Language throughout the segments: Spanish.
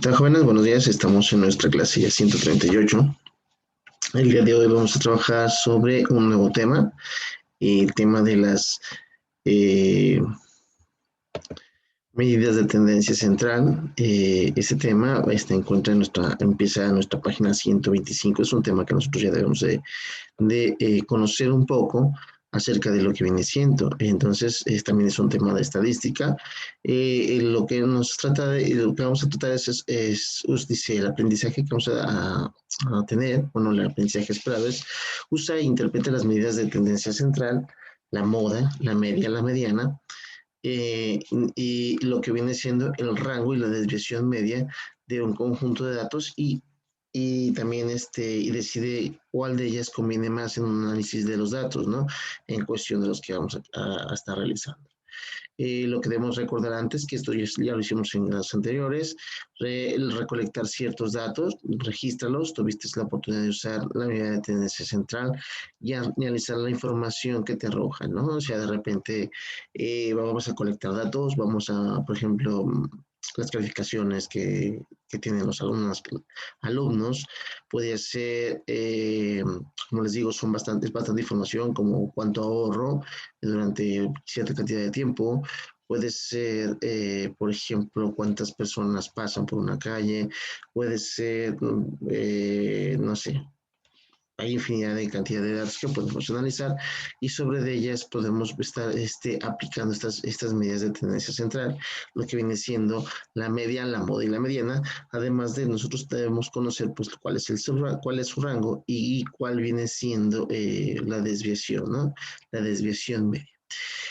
tal, jóvenes? Buenos días. Estamos en nuestra clase ya 138. El día de hoy vamos a trabajar sobre un nuevo tema, el tema de las eh, medidas de tendencia central. Este tema empieza en nuestra página 125. Es un tema que nosotros ya debemos de conocer un poco acerca de lo que viene siendo. Entonces, también es un tema de estadística. Lo que vamos a tratar dice, el aprendizaje que vamos a tener, bueno, el aprendizaje esperado es, usa e interpreta las medidas de tendencia central, la moda, la media, la mediana, y lo que viene siendo el rango y la desviación media de un conjunto de datos y también y decide cuál de ellas conviene más en un análisis de los datos, ¿no? En cuestión de los que vamos a estar realizando. Lo que debemos recordar antes, que esto ya lo hicimos en las anteriores, recolectar ciertos datos, regístralos, tuviste la oportunidad de usar la unidad de tendencia central y analizar la información que te arroja, ¿no? O sea, de repente vamos a colectar datos, vamos a, por ejemplo, las calificaciones que tienen los alumnos, puede ser, como les digo, es bastante información, como cuánto ahorro durante cierta cantidad de tiempo. Puede ser, por ejemplo, cuántas personas pasan por una calle. Puede ser, no sé, hay infinidad de cantidad de datos que podemos analizar y sobre de ellas podemos estar aplicando estas medidas de tendencia central, lo que viene siendo la media, la moda y la mediana. Además de nosotros debemos conocer pues cuál es su rango y cuál viene siendo la desviación, ¿no? La desviación media.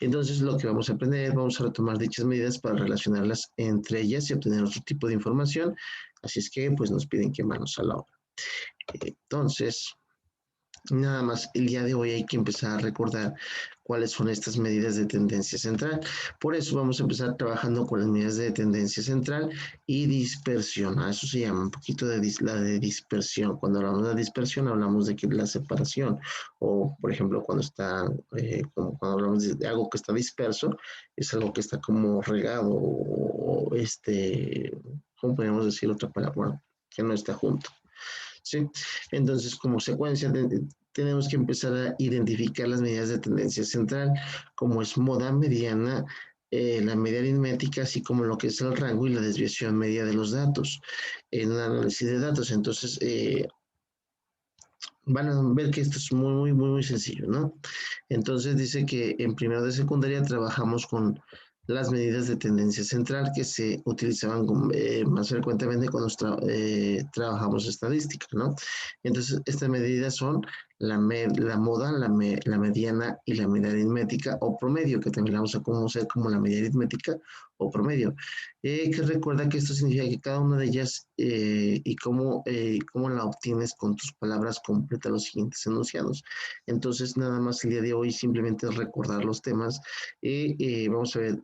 Entonces, lo que vamos a aprender, vamos a retomar dichas medidas para relacionarlas entre ellas y obtener otro tipo de información. Así es que, pues, nos piden que manos a la obra. Entonces, nada más, el día de hoy hay que empezar a recordar cuáles son estas medidas de tendencia central. Por eso vamos a empezar trabajando con las medidas de tendencia central y dispersión. A eso se llama un poquito la de dispersión. Cuando hablamos de dispersión hablamos de que la separación o, por ejemplo, cuando hablamos de algo que está disperso, es algo que está como regado o ¿cómo podríamos decir otra palabra? Bueno, que no está junto. ¿Sí? Entonces, como secuencia, tenemos que empezar a identificar las medidas de tendencia central, como es moda mediana, la media aritmética, así como lo que es el rango y la desviación media de los datos, en un análisis de datos. Entonces, van a ver que esto es muy sencillo, ¿no? Entonces dice que en primero de secundaria trabajamos con las medidas de tendencia central que se utilizaban más frecuentemente cuando trabajamos estadística, ¿no? Entonces, estas medidas son la moda, la mediana y la media aritmética o promedio, que también la vamos a conocer como la media aritmética o promedio. Que recuerda que esto significa que cada una de ellas y cómo la obtienes con tus palabras completa los siguientes enunciados. Entonces, nada más el día de hoy simplemente es recordar los temas. Vamos a ver,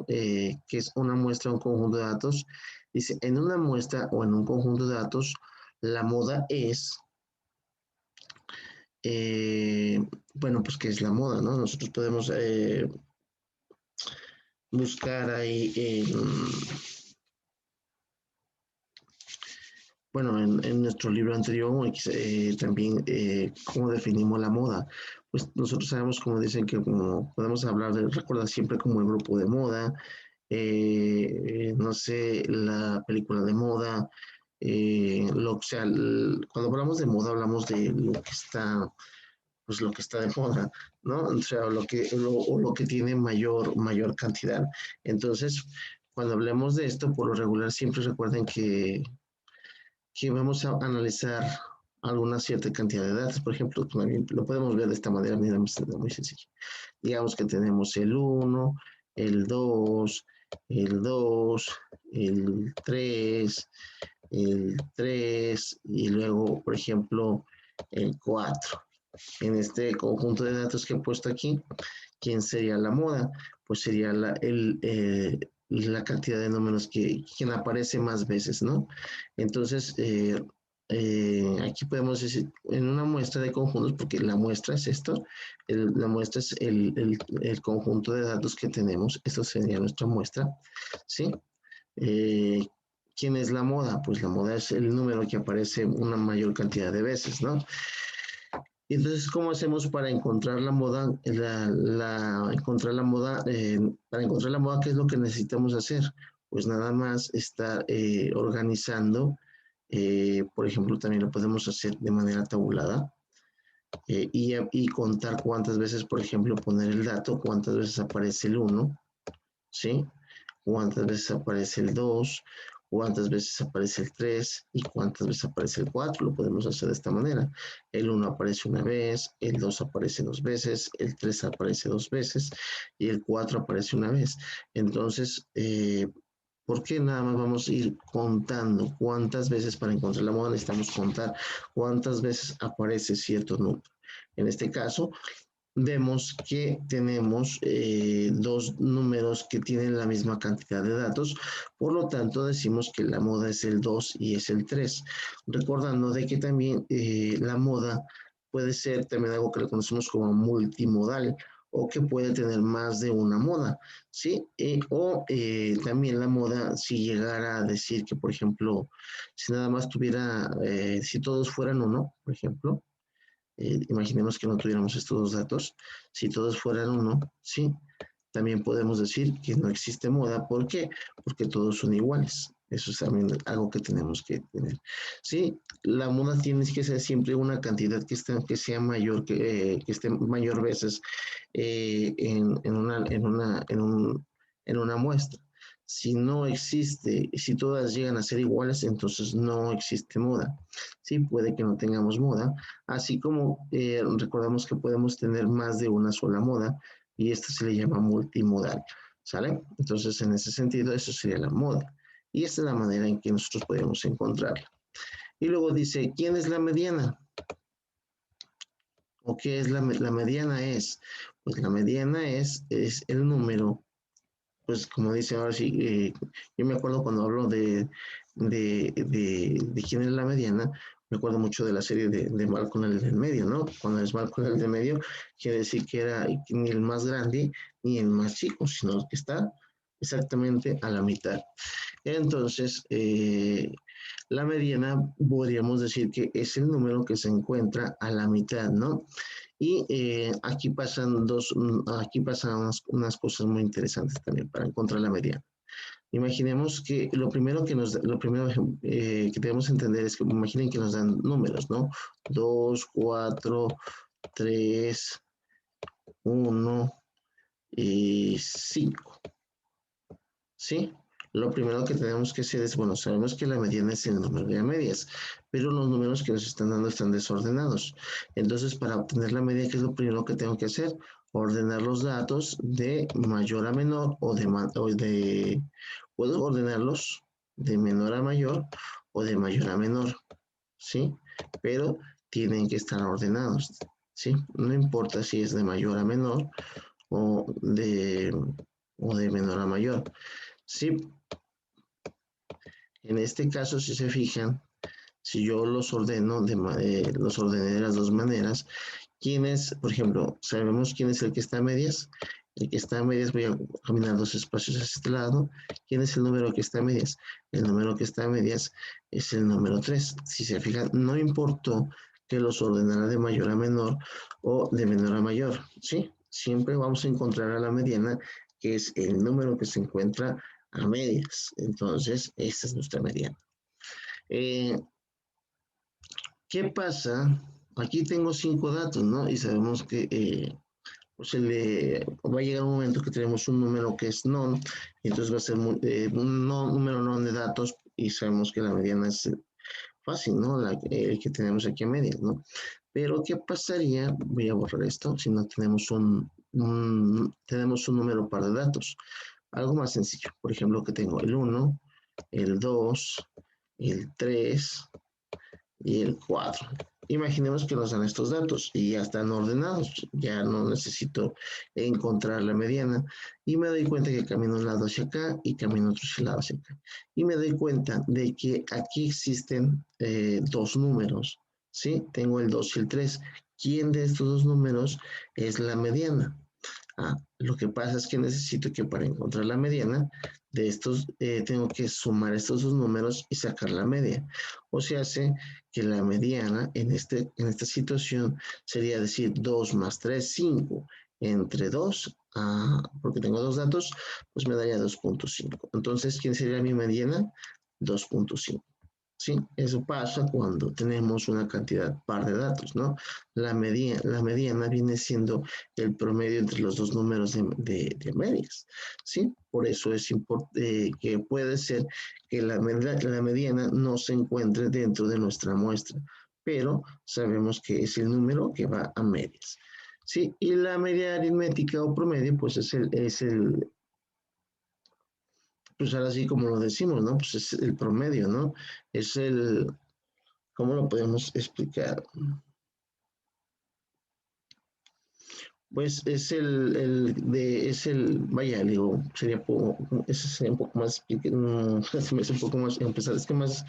qué es una muestra, un conjunto de datos. Dice, en una muestra o en un conjunto de datos, la moda es, bueno, pues, ¿qué es la moda, no? Nosotros podemos buscar ahí bueno, en nuestro libro anterior también cómo definimos la moda. Pues nosotros sabemos, como dicen, que como podemos recordar siempre como el grupo de moda, no sé, la película de moda, o sea, cuando hablamos de moda hablamos de pues lo que está de moda, ¿no? O sea, lo que tiene mayor cantidad. Entonces, cuando hablemos de esto, por lo regular siempre recuerden que vamos a analizar alguna cierta cantidad de datos. Por ejemplo, lo podemos ver de esta manera muy sencilla. Digamos que tenemos el 1, el 2, el 2, el 3 y luego, por ejemplo, el 4. En este conjunto de datos que he puesto aquí, ¿quién sería la moda? Pues sería la cantidad de números quien aparece más veces, ¿no? Entonces, aquí podemos decir, en una muestra de conjuntos, porque la muestra es esto, la muestra es el conjunto de datos que tenemos, esto sería nuestra muestra, ¿sí? Eh, ¿Quién es la moda? Pues la moda es el número que aparece una mayor cantidad de veces, ¿no? Y entonces, ¿cómo hacemos para encontrar la moda? Para encontrar la moda, ¿qué es lo que necesitamos hacer? Pues nada más estar organizando. Por ejemplo, también lo podemos hacer de manera tabulada y contar cuántas veces, por ejemplo, poner el dato, cuántas veces aparece el uno, ¿sí? Cuántas veces aparece el 2, cuántas veces aparece el 3 y cuántas veces aparece el 4. Lo podemos hacer de esta manera. El uno aparece una vez, el 2 aparece dos veces, el 3 aparece dos veces y el 4 aparece una vez. Entonces, ¿por qué nada más vamos a ir contando cuántas veces para encontrar la moda necesitamos contar cuántas veces aparece cierto número? En este caso, vemos que tenemos dos números que tienen la misma cantidad de datos, por lo tanto decimos que la moda es el 2 y es el 3, recordando de que también la moda puede ser también algo que le conocemos como multimodal o que puede tener más de una moda, ¿sí? También la moda, si llegara a decir que, por ejemplo, si nada más tuviera, si todos fueran uno, por ejemplo, imaginemos que no tuviéramos estos dos datos, si todos fueran uno, sí, también podemos decir que no existe moda. ¿Por qué? Porque todos son iguales. Eso es también algo que tenemos que tener. Sí, la moda tiene que ser siempre una cantidad que sea mayor, que esté mayor veces en una muestra. Si no existe, si todas llegan a ser iguales, entonces no existe moda. Sí, puede que no tengamos moda, así como recordamos que podemos tener más de una sola moda y esto se le llama multimodal, ¿sale? Entonces, en ese sentido, eso sería la moda. Y esta es la manera en que nosotros podemos encontrarla. Y luego dice, ¿quién es la mediana? ¿O qué es la mediana? Pues la mediana es el número, pues como dice ahora sí, yo me acuerdo cuando hablo de quién es la mediana, me acuerdo mucho de la serie de Malcolm el del medio, ¿no? Cuando es Malcolm el del medio, quiere decir que era ni el más grande ni el más chico, sino el que está exactamente a la mitad. Entonces, la mediana podríamos decir que es el número que se encuentra a la mitad, ¿no? Y aquí pasan unas cosas muy interesantes también para encontrar la mediana. Imaginemos que lo primero que debemos entender es que imaginen que nos dan números, ¿no? 2, 4, 3, 1 y 5. ¿Sí? Lo primero que tenemos que hacer es, bueno, sabemos que la mediana es el número de medias, pero los números que nos están dando están desordenados. Entonces, para obtener la media, ¿qué es lo primero que tengo que hacer? Ordenar los datos de mayor a menor puedo ordenarlos de menor a mayor o de mayor a menor, ¿sí? Pero tienen que estar ordenados, ¿sí? No importa si es de mayor a menor o o de menor a mayor. Sí, en este caso, si se fijan, si yo los ordené de las dos maneras, ¿quién es, por ejemplo, sabemos quién es el que está a medias? El que está a medias, voy a caminar dos espacios hacia este lado. ¿Quién es el número que está a medias? El número que está a medias es el número 3. Si se fijan, no importó que los ordenara de mayor a menor o de menor a mayor, ¿sí? Siempre vamos a encontrar a la mediana, que es el número que se encuentra a medias. Entonces, esta es nuestra mediana. Eh, ¿Qué pasa? Aquí tengo 5 datos, ¿no? Y sabemos que pues va a llegar un momento que tenemos un número que es non, y entonces va a ser un número non de datos, y sabemos que la mediana es fácil, ¿no? El que tenemos aquí a medias, ¿no? Pero ¿qué pasaría? Voy a borrar esto, si no tenemos tenemos un número par de datos. Algo más sencillo, por ejemplo, que tengo el 1, el 2, el 3 y el 4. Imaginemos que nos dan estos datos y ya están ordenados, ya no necesito encontrar la mediana y me doy cuenta que camino un lado hacia acá y camino otro lado hacia acá. Y me doy cuenta de que aquí existen dos números, ¿sí? Tengo el 2 y el 3. ¿Quién de estos dos números es la mediana? Lo que pasa es que necesito que para encontrar la mediana de estos, tengo que sumar estos dos números y sacar la media. O sea, hace que la mediana en esta situación sería decir 2 más 3, 5. Entre 2, porque tengo dos datos, pues me daría 2.5. Entonces, ¿quién sería mi mediana? 2.5. Sí, eso pasa cuando tenemos una cantidad par de datos, ¿no? La mediana viene siendo el promedio entre los dos números de medias, ¿sí? Por eso es importante que puede ser que la mediana no se encuentre dentro de nuestra muestra, pero sabemos que es el número que va a medias, ¿sí? Y la media aritmética o promedio, pues pues ahora sí como lo decimos, ¿no? Pues es el promedio, ¿no? Es ¿cómo lo podemos explicar? Pues vaya, digo, ese sería un poco más, se me hace un poco más, empezar, es que más,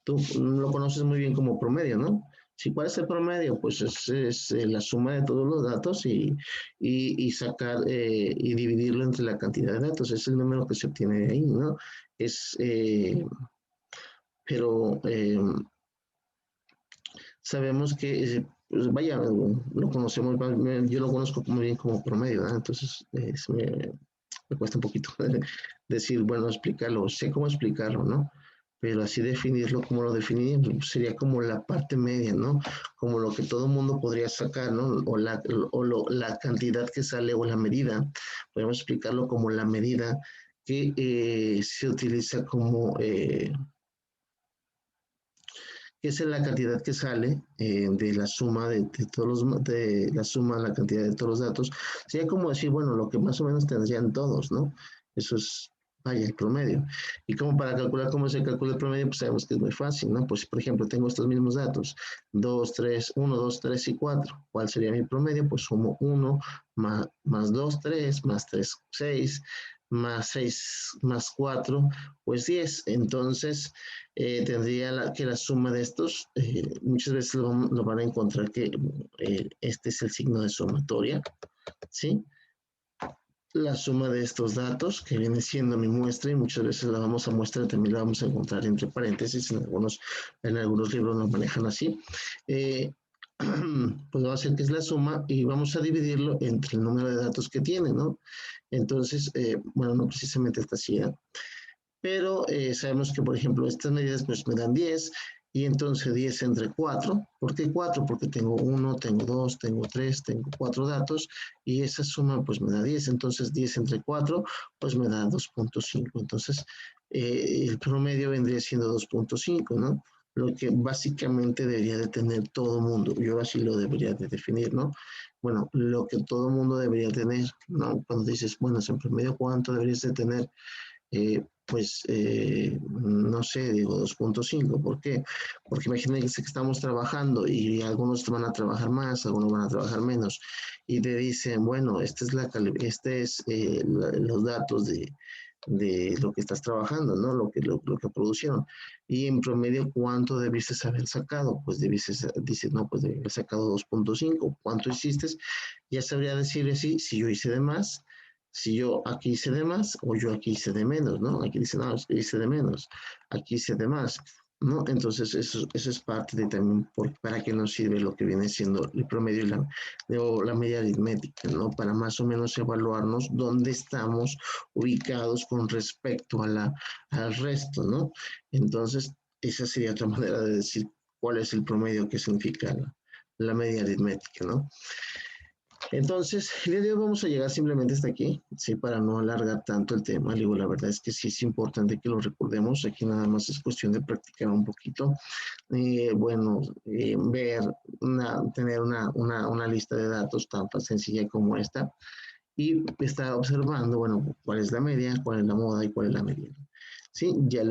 tú lo conoces muy bien como promedio, ¿no? Sí, ¿cuál es el promedio? Pues es la suma de todos los datos y sacar y dividirlo entre la cantidad de datos, es el número que se obtiene de ahí, ¿no? Es, pero sabemos que, pues vaya, lo conocemos, yo lo conozco muy bien como promedio, ¿no? Entonces me cuesta un poquito decir, bueno, explicarlo, sé cómo explicarlo, ¿no? Pero así definirlo, como lo definiríamos, pues, sería como la parte media, ¿no? Como lo que todo mundo podría sacar, ¿no? La cantidad que sale o la medida, podemos explicarlo como la medida que se utiliza como que es la cantidad que sale de la suma de todos de la suma, la cantidad de todos los datos, sería como decir, bueno, lo que más o menos tendrían todos, ¿no? Eso es, vaya, el promedio. Y como para calcular cómo se calcula el promedio, pues sabemos que es muy fácil, ¿no? Pues, por ejemplo, tengo estos mismos datos, 2 3 1 2 3 y 4. ¿Cuál sería mi promedio? Pues sumo 1 más 2 3 más 3 6 más 6 más 4 pues 10. Entonces, tendría que la suma de estos, muchas veces lo van a encontrar que este es el signo de sumatoria, ¿sí? La suma de estos datos, que viene siendo mi muestra, y muchas veces la vamos a muestra, también la vamos a encontrar entre paréntesis, en algunos libros lo manejan así. Pues va a ser que es la suma y vamos a dividirlo entre el número de datos que tiene, ¿no? Entonces, bueno, no precisamente esta así, ¿eh? Pero sabemos que, por ejemplo, estas medidas pues me dan 10 y entonces 10 entre 4. ¿Por qué 4? Porque tengo 1, tengo 2, tengo 3, tengo 4 datos y esa suma pues me da 10. Entonces 10 entre 4 pues me da 2.5. Entonces el promedio vendría siendo 2.5, ¿no? Lo que básicamente debería de tener todo mundo. Yo así lo debería de definir, ¿no? Bueno, lo que todo mundo debería tener, ¿no? Cuando dices, bueno, en promedio, ¿cuánto deberías de tener? Pues no sé, digo 2.5. ¿Por qué? Porque imagínense que estamos trabajando y algunos van a trabajar más, algunos van a trabajar menos y te dicen, bueno, este es los datos de lo que estás trabajando, ¿no? Lo que producieron. Y en promedio, ¿cuánto debiste haber sacado? Pues dices, no, pues debiste haber sacado 2.5. ¿Cuánto hiciste? Ya sabría decirle si yo hice de más, si yo aquí hice de más o yo aquí hice de menos, ¿no? Aquí dice, no, hice de menos, aquí hice de más, ¿no? Entonces, eso es parte de también para qué nos sirve lo que viene siendo el promedio o la media aritmética, ¿no? Para más o menos evaluarnos dónde estamos ubicados con respecto al resto, ¿no? Entonces, esa sería otra manera de decir cuál es el promedio que significa la media aritmética, ¿no? Entonces, el día de hoy vamos a llegar simplemente hasta aquí, sí, para no alargar tanto el tema. Digo, la verdad es que sí es importante que lo recordemos. Aquí nada más es cuestión de practicar un poquito. Bueno, tener una lista de datos tan sencilla como esta y estar observando, bueno, cuál es la media, cuál es la moda y cuál es la medida. Sí, ya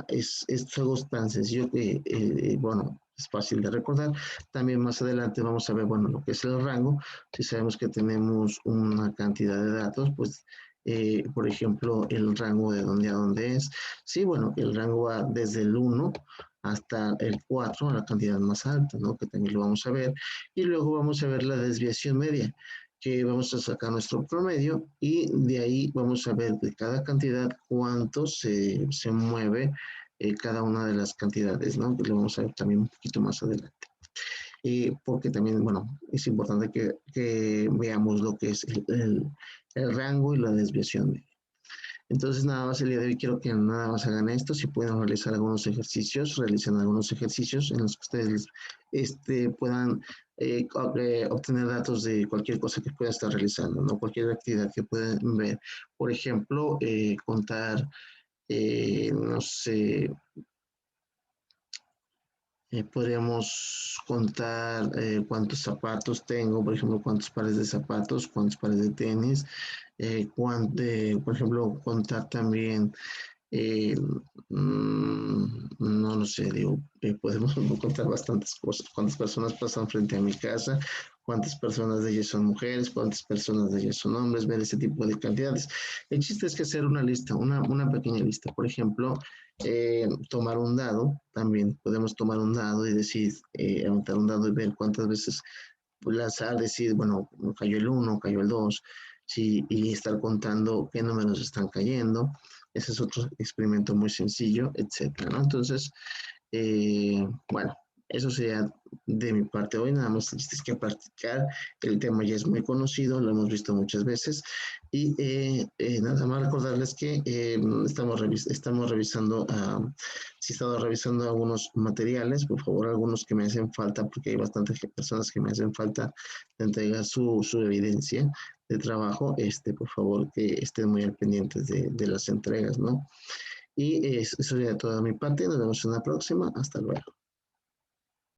es juegos tan sencillo que, bueno, es fácil de recordar. También más adelante vamos a ver, bueno, lo que es el rango. Si sabemos que tenemos una cantidad de datos, pues, por ejemplo, el rango de dónde a dónde es. Sí, bueno, el rango va desde el 1 hasta el 4, la cantidad más alta, ¿no? Que también lo vamos a ver. Y luego vamos a ver la desviación media, que vamos a sacar nuestro promedio y de ahí vamos a ver de cada cantidad cuánto se mueve cada una de las cantidades, ¿no? Que lo vamos a ver también un poquito más adelante. Porque también, bueno, es importante que veamos lo que es el rango y la desviación. Entonces, nada más el día de hoy quiero que nada más hagan esto. Si pueden realizar algunos ejercicios, realicen algunos ejercicios en los que ustedes puedan obtener datos de cualquier cosa que puedan estar realizando, ¿no? Cualquier actividad que puedan ver. Por ejemplo, contar, no sé, podríamos contar cuántos zapatos tengo, por ejemplo, cuántos pares de zapatos, cuántos pares de tenis, por ejemplo, contar también, eh, no lo sé, digo, podemos contar bastantes cosas, cuántas personas pasan frente a mi casa, cuántas personas de ellas son mujeres, cuántas personas de ellas son hombres, ver ese tipo de cantidades. El chiste es que hacer una lista, una pequeña lista, por ejemplo, tomar un dado, también podemos tomar un dado y decir, aventar un dado y ver cuántas veces lanzar, decir, bueno, cayó el uno, cayó el 2, sí, y estar contando qué números están cayendo. Ese es otro experimento muy sencillo, etcétera, ¿no? Entonces, bueno, eso sería de mi parte hoy, nada más es que practicar, el tema ya es muy conocido, lo hemos visto muchas veces y nada más recordarles que estamos revisando, si he estado revisando algunos materiales, por favor, algunos que me hacen falta, porque hay bastantes personas que me hacen falta de entregar su evidencia de trabajo, por favor, que estén muy al pendientes de las entregas, ¿no? Y eso sería toda mi parte. Nos vemos en la próxima. Hasta luego.